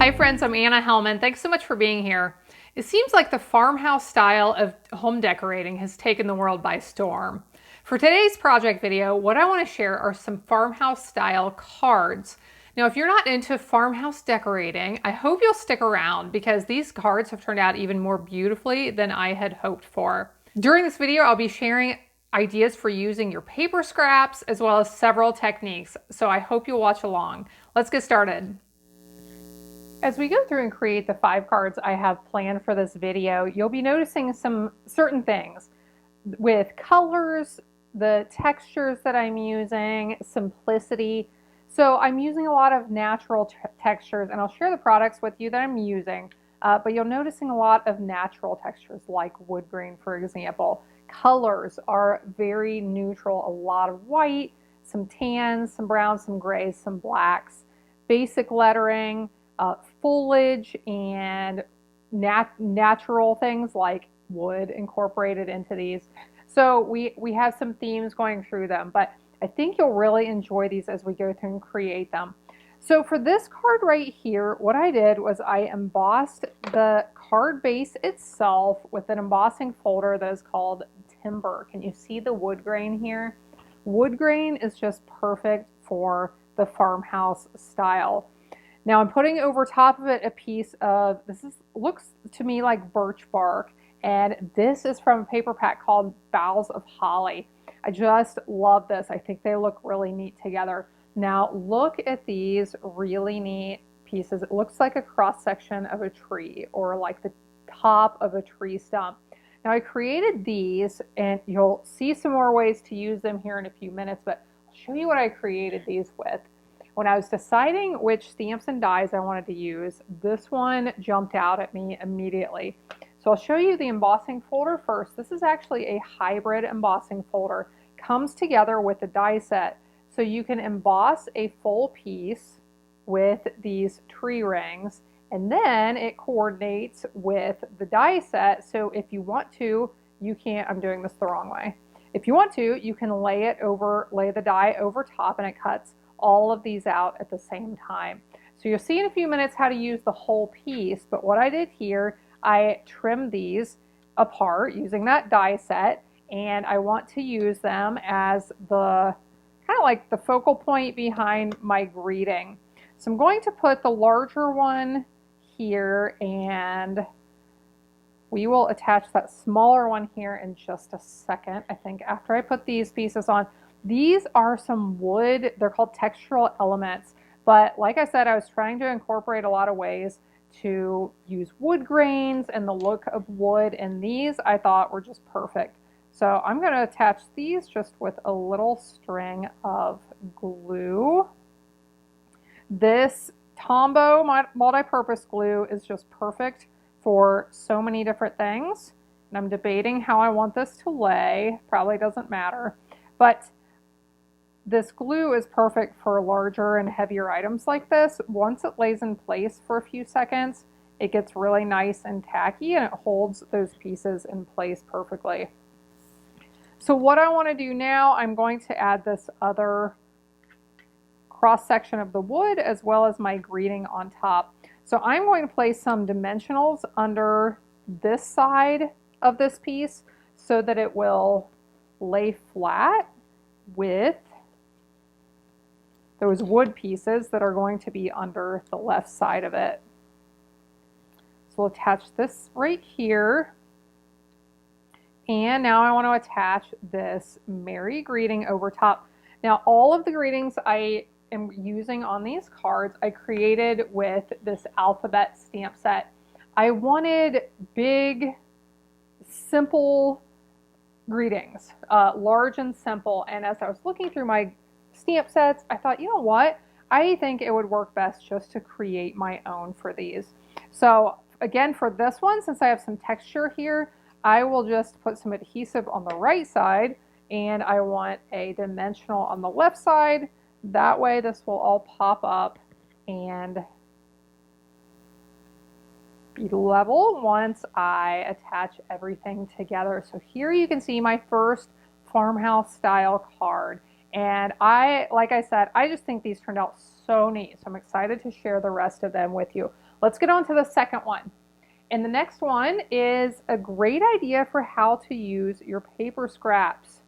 Hi friends, I'm Anna Helman. Thanks so much for being here. It seems like the farmhouse style of home decorating has taken the world by storm. For today's project video, what I want to share are some farmhouse style cards. Now, if you're not into farmhouse decorating, I hope you'll stick around because these cards have turned out even more beautifully than I had hoped for. During this video, I'll be sharing ideas for using your paper scraps as well as several techniques, so I hope you'll watch along. Let's get started. As we go through and create the 5 cards I have planned for this video, you'll be noticing some certain things with colors, the textures that I'm using, simplicity. So I'm using a lot of natural textures, and I'll share the products with you that I'm using, but you're noticing a lot of natural textures like wood grain, for example. Colors are very neutral, a lot of white, some tans, some browns, some grays, some blacks, basic lettering, foliage, and natural things like wood incorporated into these. So we have some themes going through them, but I think you'll really enjoy these as we go through and create them. So for this card right here, what I did was I embossed the card base itself with an embossing folder that is called Timber. Can you see the wood grain here? Wood grain is just perfect for the farmhouse style. Now I'm putting over top of it a piece of, looks to me like birch bark, and this is from a paper pack called Boughs of Holly. I just love this. I think they look really neat together. Now look at these really neat pieces. It looks like a cross section of a tree or like the top of a tree stump. Now I created these, and you'll see some more ways to use them here in a few minutes, but I'll show you what I created these with. When I was deciding which stamps and dies I wanted to use, this one jumped out at me immediately. So I'll show you the embossing folder first. This is actually a hybrid embossing folder. Comes together with the die set. So you can emboss a full piece with these tree rings, and then it coordinates with the die set. So if you want to, you can, I'm doing this the wrong way. If you want to, you can lay the die over top, and it cuts all of these out at the same time. So you'll see in a few minutes how to use the whole piece, but what I did here, I trimmed these apart using that die set, and I want to use them as the kind of like the focal point behind my greeting. So I'm going to put the larger one here, and we will attach that smaller one here in just a second, I think, after I put these pieces on. These are some wood, they're called textural elements, but like I said, I was trying to incorporate a lot of ways to use wood grains and the look of wood, and these I thought were just perfect. So I'm going to attach these just with a little string of glue. This Tombow multi-purpose glue is just perfect for so many different things, and I'm debating how I want this to lay. Probably doesn't matter, but this glue is perfect for larger and heavier items like this. Once it lays in place for a few seconds, it gets really nice and tacky, and it holds those pieces in place perfectly. So what I want to do now, I'm going to add this other cross section of the wood as well as my greeting on top. So I'm going to place some dimensionals under this side of this piece so that it will lay flat with those wood pieces that are going to be under the left side of it. So we'll attach this right here. And now I want to attach this Merry Greeting over top. Now all of the greetings I am using on these cards, I created with this alphabet stamp set. I wanted big, simple greetings, large and simple. And as I was looking through my stamp sets, I thought, you know what? I think it would work best just to create my own for these. So again, for this one, since I have some texture here, I will just put some adhesive on the right side, and I want a dimensional on the left side. That way this will all pop up and be level once I attach everything together. So here you can see my first farmhouse style card. And like I said, I just think these turned out so neat. So I'm excited to share the rest of them with you. Let's get on to the second one. And the next one is a great idea for how to use your paper scraps.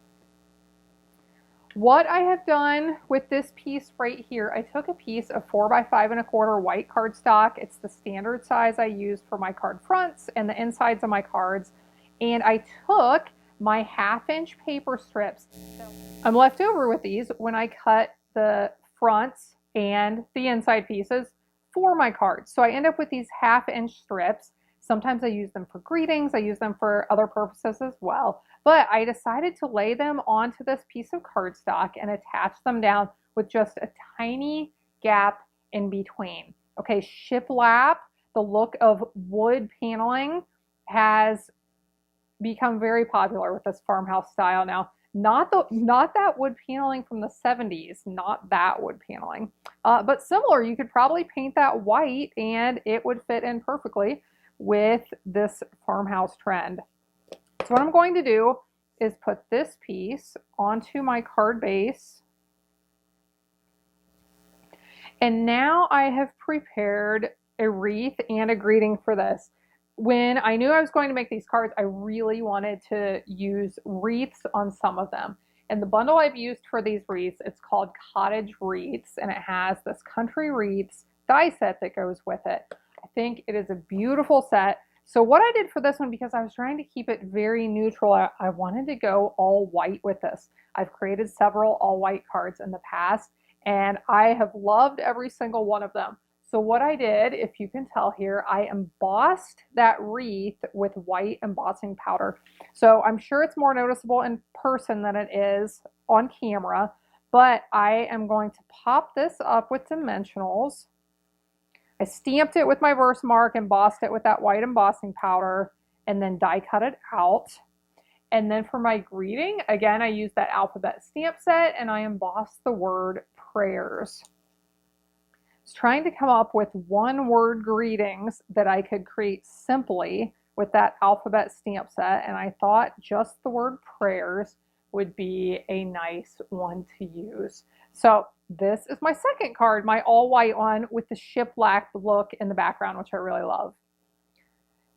What I have done with this piece right here, I took a piece of 4x5¼ white cardstock. It's the standard size I use for my card fronts and the insides of my cards. And I took my 1/2" paper strips. I'm left over with these when I cut the fronts and the inside pieces for my cards. So I end up with these 1/2" strips. Sometimes I use them for greetings. I use them for other purposes as well. But I decided to lay them onto this piece of cardstock and attach them down with just a tiny gap in between. Okay, Shiplap, the look of wood paneling, has become very popular with this farmhouse style now. Not that wood paneling from the 70s, not that wood paneling, but similar. You could probably paint that white and it would fit in perfectly with this farmhouse trend. So what I'm going to do is put this piece onto my card base. And now I have prepared a wreath and a greeting for this. When I knew I was going to make these cards, I really wanted to use wreaths on some of them. And the bundle I've used for these wreaths, it's called Cottage Wreaths, and it has this country wreaths die set that goes with it. I think it is a beautiful set. So what I did for this one, because I was trying to keep it very neutral, I wanted to go all white with this. I've created several all white cards in the past, and I have loved every single one of them. So what I did, if you can tell here, I embossed that wreath with white embossing powder. So I'm sure it's more noticeable in person than it is on camera, but I am going to pop this up with dimensionals. I stamped it with my Versamark, embossed it with that white embossing powder, and then die cut it out. And then for my greeting, again, I used that alphabet stamp set and I embossed the word prayers. I was trying to come up with one word greetings that I could create simply with that alphabet stamp set, and I thought just the word prayers would be a nice one to use. So this is my second card, my all white one with the shiplap look in the background, which I really love.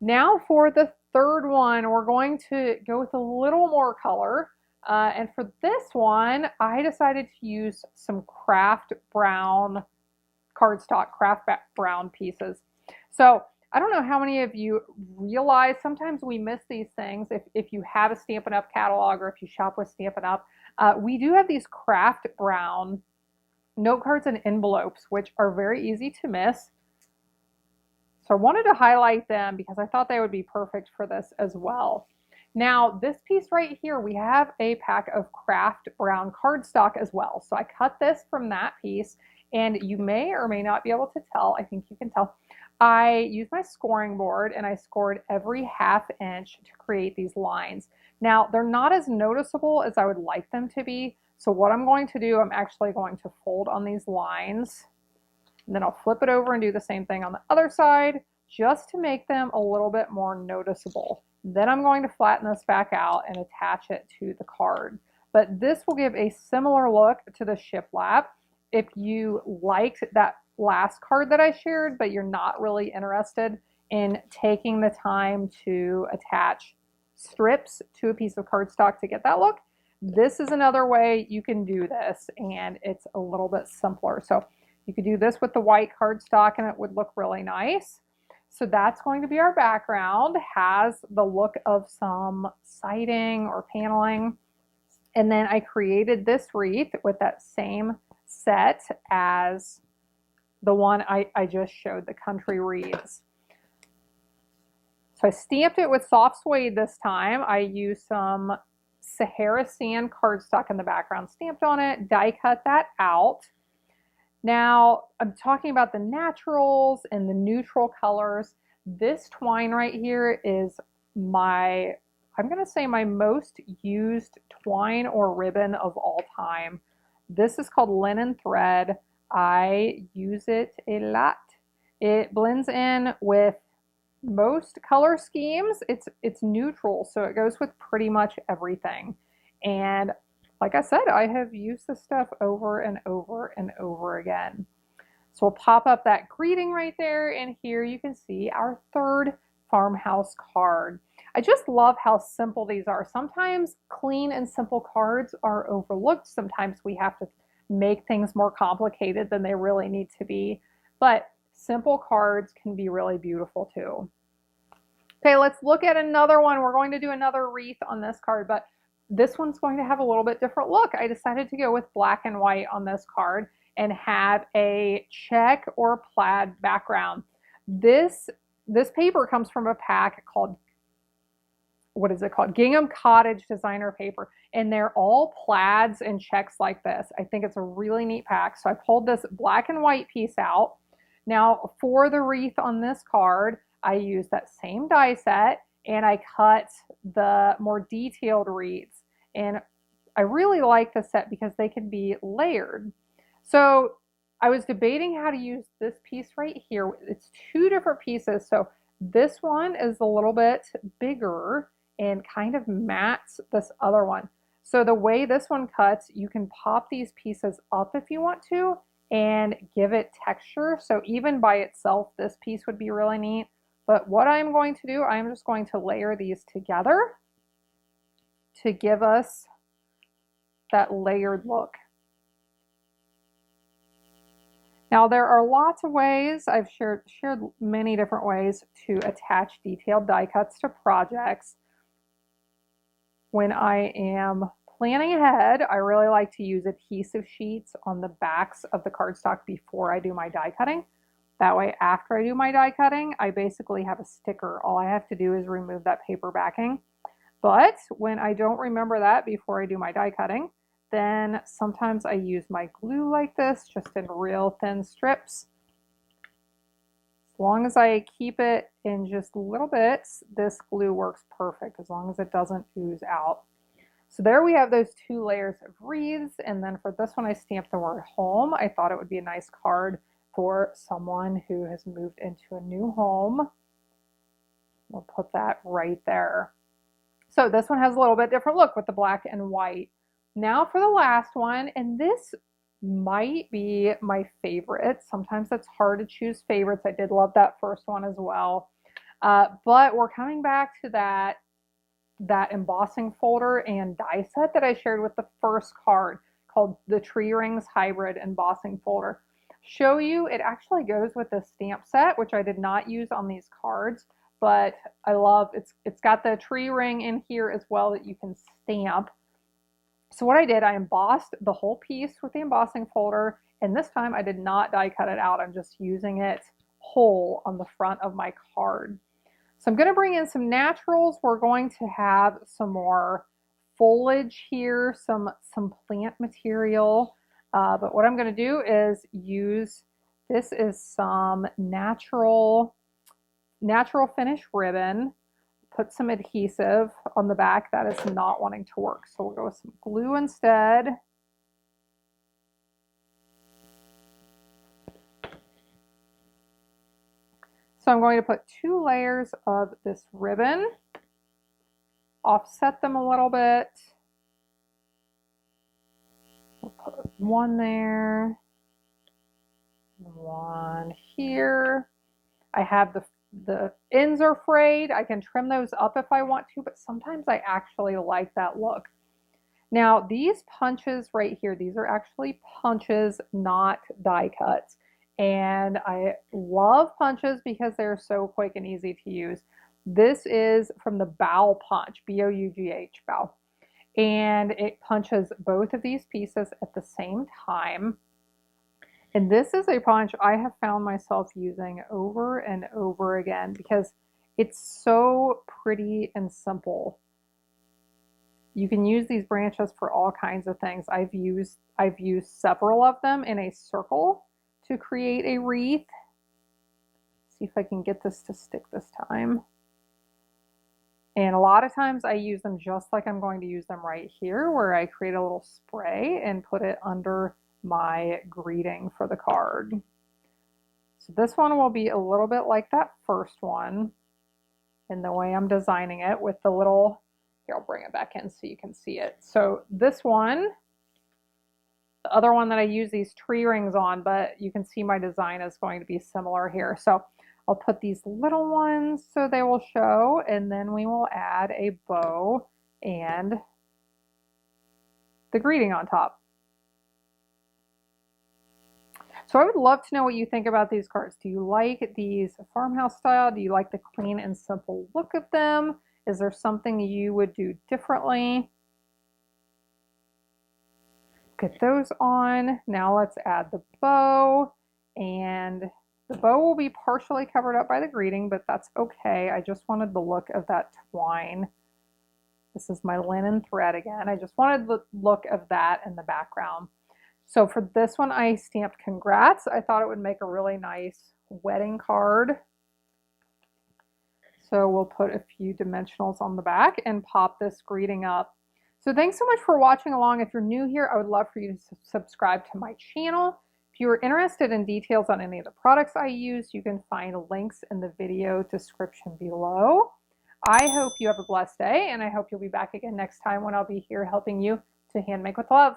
Now for the third one, we're going to go with a little more color. And for this one, I decided to use some craft brown cardstock, craft brown pieces. So I don't know how many of you realize sometimes we miss these things. If you have a Stampin' Up! Catalog or if you shop with Stampin' Up!, we do have these craft brown note cards and envelopes, which are very easy to miss. So I wanted to highlight them because I thought they would be perfect for this as well. Now this piece right here, we have a pack of craft brown cardstock as well. So I cut this from that piece, and you may or may not be able to tell, I think you can tell, I used my scoring board and I scored every 1/2 inch to create these lines. Now they're not as noticeable as I would like them to be. So what I'm going to do, I'm actually going to fold on these lines, and then I'll flip it over and do the same thing on the other side just to make them a little bit more noticeable. Then I'm going to flatten this back out and attach it to the card. But this will give a similar look to the shiplap. If you liked that last card that I shared, but you're not really interested in taking the time to attach strips to a piece of cardstock to get that look, this is another way you can do this, and it's a little bit simpler. So you could do this with the white cardstock and it would look really nice. So that's going to be our background. Has the look of some siding or paneling. And then I created this wreath with that same set as the one I just showed, the country wreaths. So I stamped it with soft suede this time. I used some Sahara sand cardstock in the background, stamped on it, die cut that out. Now I'm talking about the naturals and the neutral colors. This twine right here is my, I'm going to say my most used twine or ribbon of all time. This is called linen thread. I use it a lot. It blends in with most color schemes. It's neutral, so it goes with pretty much everything. And like I said, I have used this stuff over and over and over again. So we'll pop up that greeting right there, and here you can see our third farmhouse card. I just love how simple these are. Sometimes clean and simple cards are overlooked. Sometimes we have to make things more complicated than they really need to be. But simple cards can be really beautiful too. Okay, let's look at another one. We're going to do another wreath on this card, but this one's going to have a little bit different look. I decided to go with black and white on this card and have a check or plaid background. This paper comes from a pack called, what is it called? Gingham Cottage Designer Paper. And they're all plaids and checks like this. I think it's a really neat pack. So I pulled this black and white piece out. Now for the wreath on this card, I used that same die set and I cut the more detailed wreaths. And I really like this set because they can be layered. So I was debating how to use this piece right here. It's two different pieces. So this one is a little bit bigger and kind of mats this other one. So the way this one cuts, you can pop these pieces up if you want to and give it texture. So even by itself, this piece would be really neat. But what I'm going to do, I'm just going to layer these together to give us that layered look. Now there are lots of ways, I've shared many different ways to attach detailed die cuts to projects. When I am planning ahead, I really like to use adhesive sheets on the backs of the cardstock before I do my die cutting. That way, after I do my die cutting, I basically have a sticker. All I have to do is remove that paper backing. But when I don't remember that before I do my die cutting, then sometimes I use my glue like this, just in real thin strips. As long as I keep it in just little bits, this glue works perfect, as long as it doesn't ooze out. So there we have those two layers of wreaths, and then for this one I stamped the word home. I thought it would be a nice card for someone who has moved into a new home. We'll put that right there. So this one has a little bit different look with the black and white. Now for the last one, and this might be my favorite. Sometimes it's hard to choose favorites. I did love that first one as well. But we're coming back to that embossing folder and die set that I shared with the first card, called the Tree Rings Hybrid Embossing Folder. Show you, it actually goes with the stamp set, which I did not use on these cards, but I love it's got the tree ring in here as well that you can stamp. So what I did, I embossed the whole piece with the embossing folder, and this time I did not die cut it out. I'm just using it whole on the front of my card. So I'm going to bring in some naturals. We're going to have some more foliage here, some plant material. But what I'm going to do is use, this is some natural finish ribbon. Put some adhesive on the back. That is not wanting to work. So we'll go with some glue instead. So I'm going to put 2 layers of this ribbon, offset them a little bit. We'll put 1 there, 1 here. I have the ends are frayed. I can trim those up if I want to, but sometimes I actually like that look. Now these punches right here, these are actually punches, not die cuts. And I love punches because they're so quick and easy to use. This is from the Bough Punch, B-O-U-G-H, Bough. And it punches both of these pieces at the same time. And this is a punch I have found myself using over and over again because it's so pretty and simple. You can use these branches for all kinds of things. I've used several of them in a circle to create a wreath. See if I can get this to stick this time. And a lot of times I use them just like I'm going to use them right here, where I create a little spray and put it under my greeting for the card. So this one will be a little bit like that first one in the way I'm designing it with the little, here I'll bring it back in so you can see it. So this one, the other one that I use these tree rings on, but you can see my design is going to be similar here. So I'll put these little ones so they will show, and then we will add a bow and the greeting on top. So I would love to know what you think about these cards. Do you like these farmhouse style? Do you like the clean and simple look of them? Is there something you would do differently? Get those on. Now let's add the bow, and the bow will be partially covered up by the greeting, but that's okay. I just wanted the look of that twine. This is my linen thread again. I just wanted the look of that in the background. So for this one, I stamped congrats. I thought it would make a really nice wedding card. So we'll put a few dimensionals on the back and pop this greeting up. So thanks so much for watching along. If you're new here, I would love for you to subscribe to my channel. If you are interested in details on any of the products I use, you can find links in the video description below. I hope you have a blessed day, and I hope you'll be back again next time when I'll be here helping you to hand make with love.